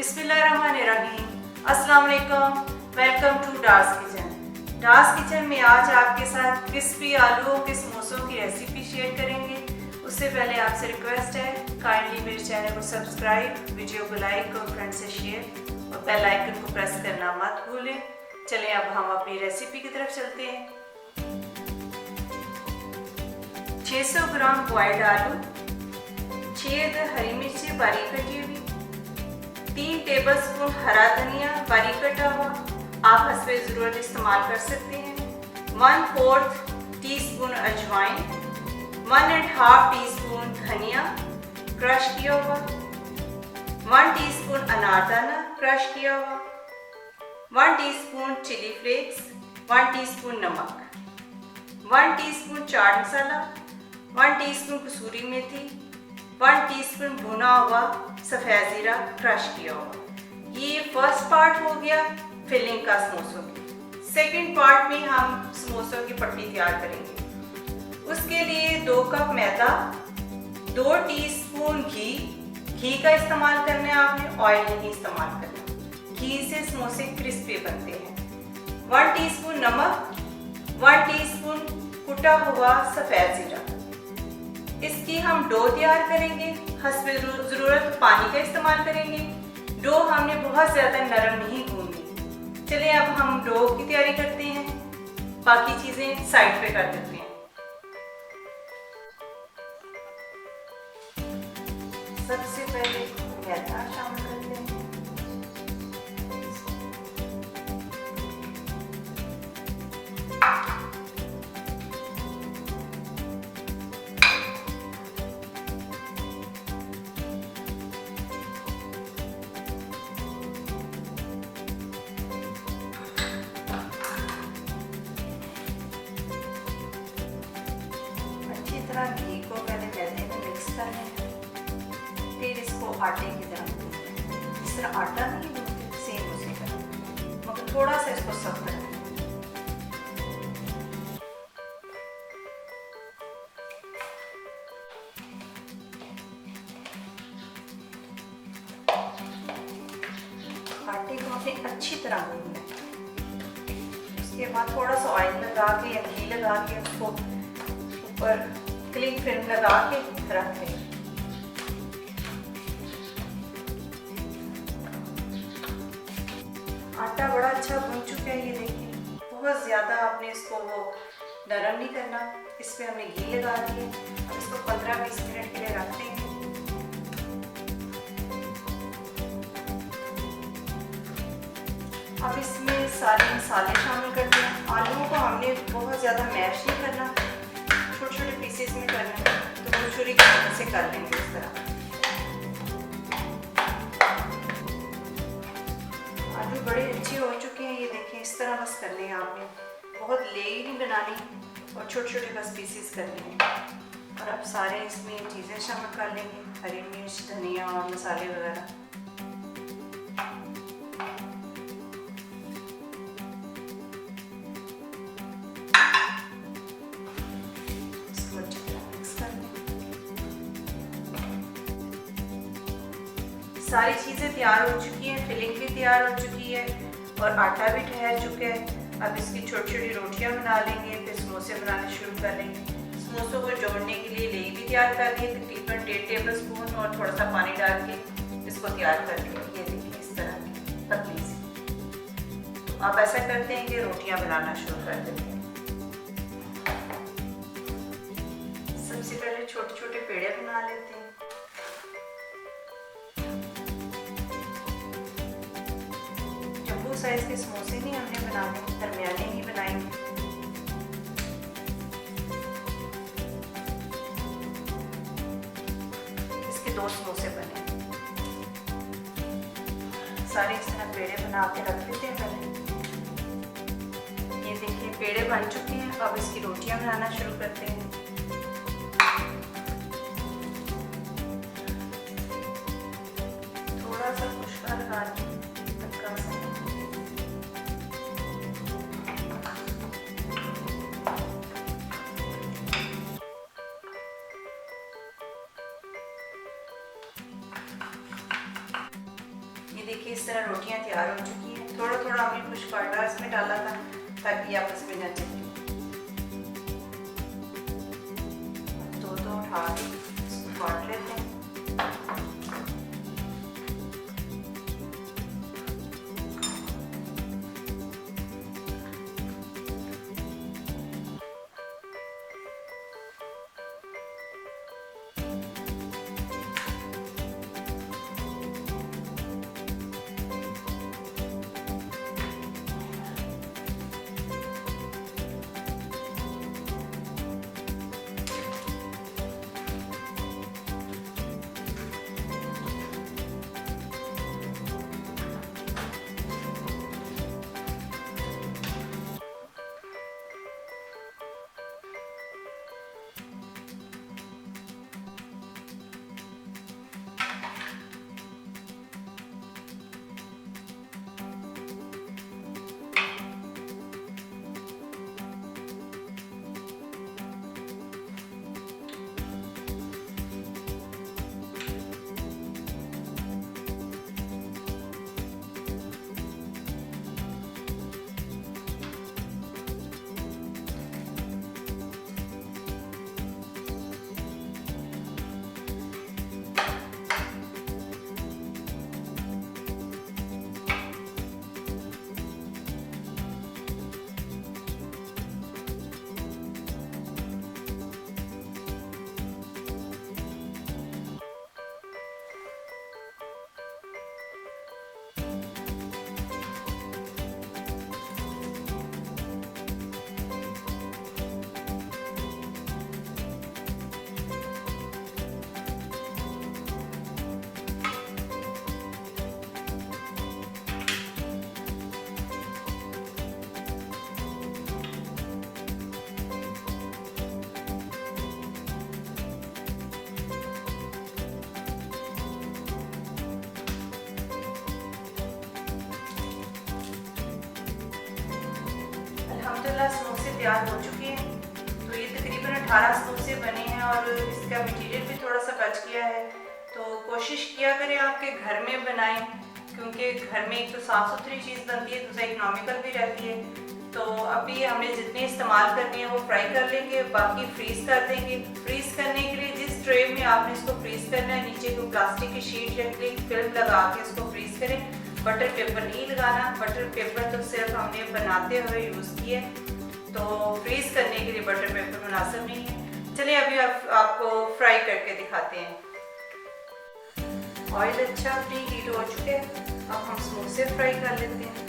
बिस्मिल्लाहिर्रहमानिर्रहीम। अस्सलाम वालेकुम। Welcome to Dar's kitchen. Dar's kitchen में आज आपके साथ क्रिस्पी आलूओं के समोसों की रेसिपी शेयर करेंगे। उससे पहले आपसे रिक्वेस्ट है, काइंडली मेरे चैनल को सब्सक्राइब, वीडियो को लाइक और फ्रेंड से शेयर और बेल आइकन को प्रेस करना मत भूलें। चलें अब हम अपनी रेसिपी की तरफ चलते हैं। 600 ग्राम बॉइल्ड आलू, 6 हरी मिर्ची बारीक कटी हुई, 3 टेबलस्पून हरा धनिया बारीक कटा हुआ, आप हस्बे ज़रूरत इस्तेमाल कर सकते हैं। 1/4 टीस्पून अजवाइन, 1.5 टीस्पून धनिया क्रश किया हुआ, 1 टीस्पून अनारदाना क्रश किया हुआ, 1 टीस्पून चिली फ्लेक्स, 1 टीस्पून नमक, 1 टीस्पून चाट मसाला, 1 टीस्पून कसूरी मेथी, 1 टीस्पून भुना हुआ सफ़ेद ज़ीरा क्रश किया हुआ। ये फर्स्ट पार्ट हो गया फिलिंग का समोसों की। सेकंड पार्ट में हम समोसों की पट्टी तैयार करेंगे। उसके लिए 2 कप मैदा, 2 टीस्पून घी का इस्तेमाल करना है आपने, ऑयल नहीं इस्तेमाल करना। घी से समोसे क्रिस्पी बनते हैं। 1 टीस्पून नमक, 1 टीस्पून कुटा हुआ सफ़ेद ज़ीरा। इसकी हम डो तैयार करेंगे। हस्बे ज़रूरत पानी का इस्तेमाल करेंगे। डो हमने बहुत ज़्यादा नरम नहीं गूंदनी। चलिए अब हम डो की तैयारी करते हैं, बाकी चीज़ें साइड पे कर देते हैं। सबसे पहले मैदा शामिल करते हैं। घी को पहले मैदे में मिक्स कर लें, फिर इसको आटे की तरह, इस तरह आटा नहीं गूंथते सेम उसी तरह, मगर थोड़ा सा इसको सख्त करें। आटे को हमने अच्छी तरह गूंथना है। उसके बाद थोड़ा सा ऑयल लगा के या घी लगा के उसको ऊपर क्लिंग फिल्म लगा के रख दें। आटा बड़ा अच्छा भुन चुका है, ये देखिए। बहुत ज़्यादा आपने इसको वो नरम नहीं करना। इस पे हमने घी लगा दिए। अब इसको 15-20 मिनट के लिए रख देंगे। अब इसमें सारे मसाले शामिल करते हैं। आलूओं को हमने बहुत ज़्यादा मैश नहीं करना, छोटे छोटे पीसेस में करना है, तो वो छुरी की मदद से कर लेंगे इस तरह। आलू बड़े अच्छे हो चुके हैं, ये देखें। इस तरह बस करने हैं आपने, बहुत लेई नहीं बनानी और छोटे छोटे बस पीसेस करने हैं। और अब सारे इसमें चीज़ें शामिल कर लेंगे, हरी मिर्च, धनिया और मसाले वगैरह। सारी चीज़ें तैयार हो चुकी हैं, फिलिंग भी तैयार हो चुकी है और आटा भी ठहर चुका है। अब इसकी छोटी छोटी रोटियां बना लेंगे, फिर समोसे बनाने शुरू कर लेंगे। समोसों को जोड़ने के लिए लेई भी तैयार कर लिए, तकरीबन 1.5 टेबलस्पून और थोड़ा सा पानी डाल के इसको तैयार कर लिया। ये देखिए इस तरह की पतली सी। तो अब ऐसा करते हैं कि रोटियाँ बनाना शुरू कर देते हैं। सबसे पहले छोटे छोटे पेड़े बना लेते हैं। साइज के समोसे नहीं हमने बनाने, दरमियाने ही बनाएंगे। इसके 2 समोसे बने। सारे इस तरह पेड़े बना के रख देते हैं पहले। ये देखिए पेड़े बन चुके हैं। अब इसकी रोटियां बनाना शुरू करते हैं। थोड़ा सा खुशका लगा लें, हल्का सा। इस तरह रोटियां तैयार हो चुकी हैं। थोड़ा थोड़ा हमने खुश्क आटा इसमें डाला था ताकि आपस में न चिपके। दो दो उठा के इसको काट लेते हैं। अल्हम्दुलिल्लाह समोसे तैयार हो चुके हैं। तो ये तकरीबन 18 समोसे बने हैं और इसका मटेरियल भी थोड़ा सा बच गया है। तो कोशिश किया करें आपके घर में बनाएं, क्योंकि घर में एक तो साफ़ सुथरी चीज़ बनती है, दूसरा इकोनॉमिकल भी रहती है। तो अभी हमने जितने इस्तेमाल करने हैं वो फ्राई कर लेंगे, बाकी फ्रीज़ कर देंगे। फ्रीज़ करने के लिए जिस ट्रे में आपने इसको फ्रीज़ करना है, नीचे को प्लास्टिक की शीट रख ली, फिल्म लगा के इसको फ्रीज़ करें। बटर पेपर नहीं लगाना, बटर पेपर तो सिर्फ हमने बनाते हुए यूज़ किए, तो फ्रीज़ करने के लिए बटर पेपर मुनासिब नहीं है। चलिए अभी आपको फ्राई करके दिखाते हैं। ऑयल अच्छा प्री हीट हो चुके हैं, अब हम समोसे फ्राई कर लेते हैं।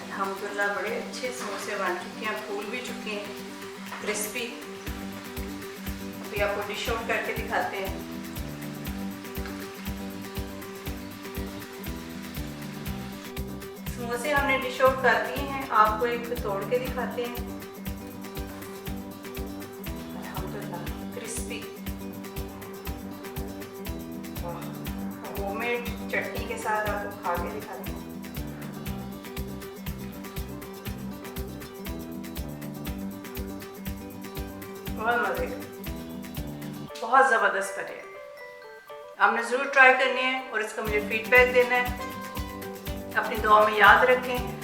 अल्हम्दुलिल्लाह बड़े अच्छे समोसे बन चुके हैं, फूल भी चुके हैं, क्रिस्पी। अभी आपको डिश आउट करके दिखाते हैं। समोसे हमने डिश आउट कर दिए हैं, आपको एक तोड़ के दिखाते हैं। अल्हम्दुलिल्लाह क्रिस्पी, होममेड चटनी के साथ आपको खा के दिखाते हैं। बहुत मज़े का, बहुत ज़बरदस्त बने। आपने ज़रूर ट्राई करनी है और इसका मुझे फीडबैक देना है। अपनी दुआ में याद रखें।